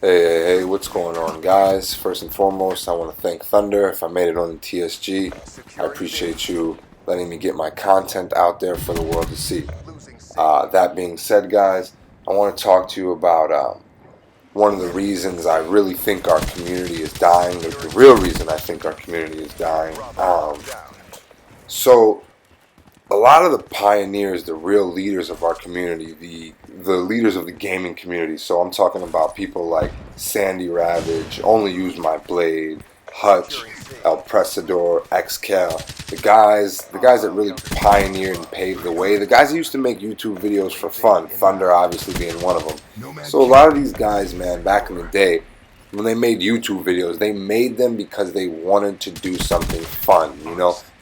Hey, what's going on, guys? First and foremost, I want to thank Thunder. If I made it on the TSG, I appreciate you letting me get my content out there for the world to see. That being said, guys, I want to talk to you about one of the reasons I really think our community is dying, the real reason I think our community is dying. So, a lot of the pioneers, the real leaders of our community, the leaders of the gaming community. So I'm talking about people like Sandy Ravage, Only Use My Blade, Hutch, El Presador, XCal, the guys that really pioneered and paved the way, the guys that used to make YouTube videos for fun, Thunder obviously being one of them. So a lot of these guys, man, back in the day, when they made YouTube videos, they made them because they wanted to do something fun,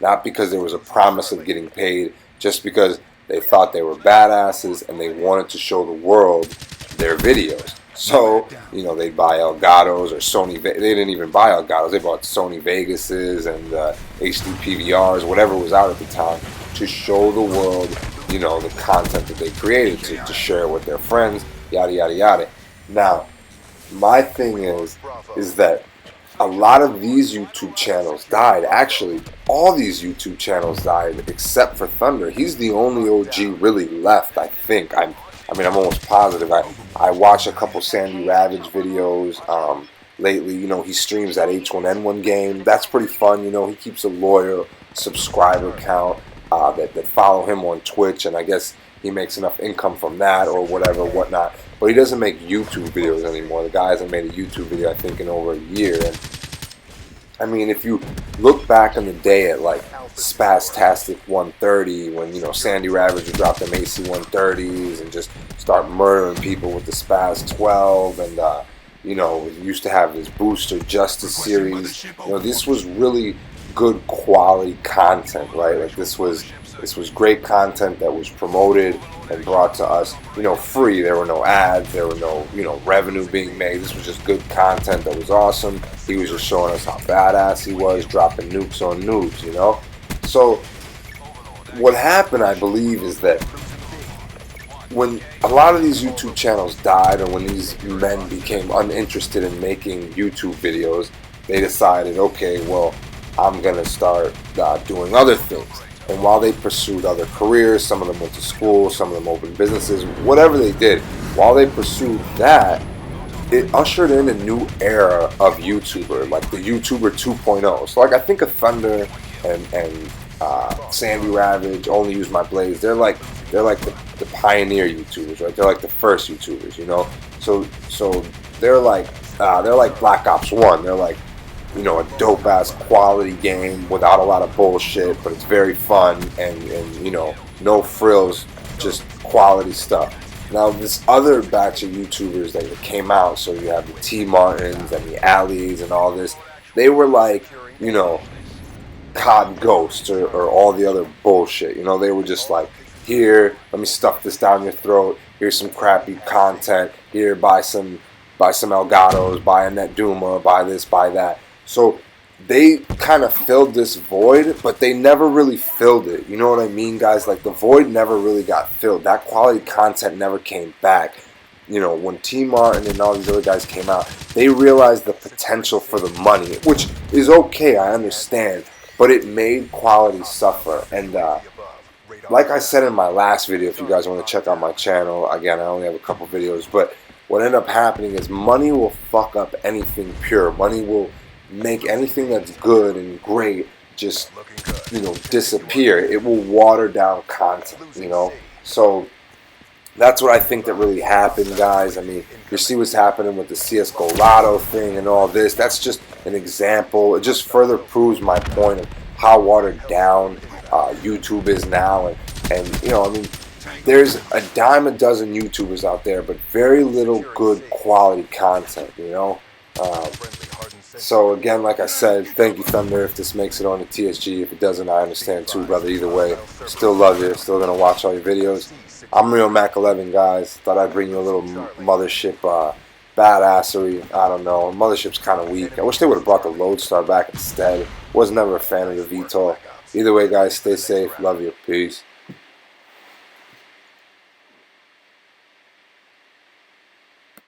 not because there was a promise of getting paid, just because they thought they were badasses and they wanted to show the world their videos. So, they'd buy Elgato's or Sony. They didn't even buy Elgato's. They bought Sony Vegas's and HD PVRs, whatever was out at the time, to show the world, the content that they created, to share with their friends, yada, yada, yada. Now, my thing is that a lot of these YouTube channels died. Actually, all these YouTube channels died except for Thunder. He's the only OG really left, I think. I'm almost positive. I watch a couple Sandy Ravage videos lately. He streams that H1N1 game. That's pretty fun. He keeps a loyal subscriber count that follow him on Twitch, and I guess he makes enough income from that or whatnot. But he doesn't make YouTube videos anymore. The guy hasn't made a YouTube video, I think, in over a year. And if you look back in the day at like Spaztastic 130, when Sandy Ravage would drop them AC 130s and just start murdering people with the Spaz 12, and used to have this Booster Justice series. This was really good quality content, right? Like this was great content that was promoted and brought to us, free. There were no ads, there were no, revenue being made. This was just good content that was awesome. He was just showing us how badass he was, dropping nukes on noobs, So what happened, I believe, is that when a lot of these YouTube channels died, or when these men became uninterested in making YouTube videos, they decided, okay, well, I'm going to start doing other things. And while they pursued other careers, some of them went to school, some of them opened businesses, whatever they did, while they pursued that, it ushered in a new era of YouTuber, like the YouTuber 2.0. So like I think of Thunder and Sandy Ravage, Only Use My Blades, they're like the pioneer YouTubers, right? They're like the first YouTubers, So they're like Black Ops 1. They're like, a dope-ass quality game without a lot of bullshit, but it's very fun and no frills, just quality stuff. Now, this other batch of YouTubers that came out, so you have the T Martins and the Allies and all this, they were like, COD Ghost or all the other bullshit. They were just like, here, let me stuff this down your throat, here's some crappy content, here, buy some Elgato's, buy a Netduma, buy this, buy that. So they kind of filled this void, but they never really filled it. You know what I mean, guys? Like, the void never really got filled. That quality content never came back. When T Martin and all these other guys came out, they realized the potential for the money, which is okay, I understand, but it made quality suffer. And like I said in my last video, if you guys want to check out my channel, again, I only have a couple videos, but what ended up happening is money will fuck up anything pure. Money will make anything that's good and great just, disappear. It will water down content, So that's what I think that really happened, guys. You see what's happening with the CSGO Lotto thing and all this. That's just an example. It just further proves my point of how watered down YouTube is now. And there's a dime a dozen YouTubers out there, but very little good quality content, So again, like I said, thank you, Thunder, if this makes it on the TSG. If it doesn't, I understand too, brother. Either way, still love you. Still going to watch all your videos. I'm Real Mac 11, guys. Thought I'd bring you a little Mothership badassery. I don't know. Mothership's kind of weak. I wish they would have brought the Lodestar back instead. Was never a fan of the VTOL. Either way, guys, stay safe. Love you. Peace.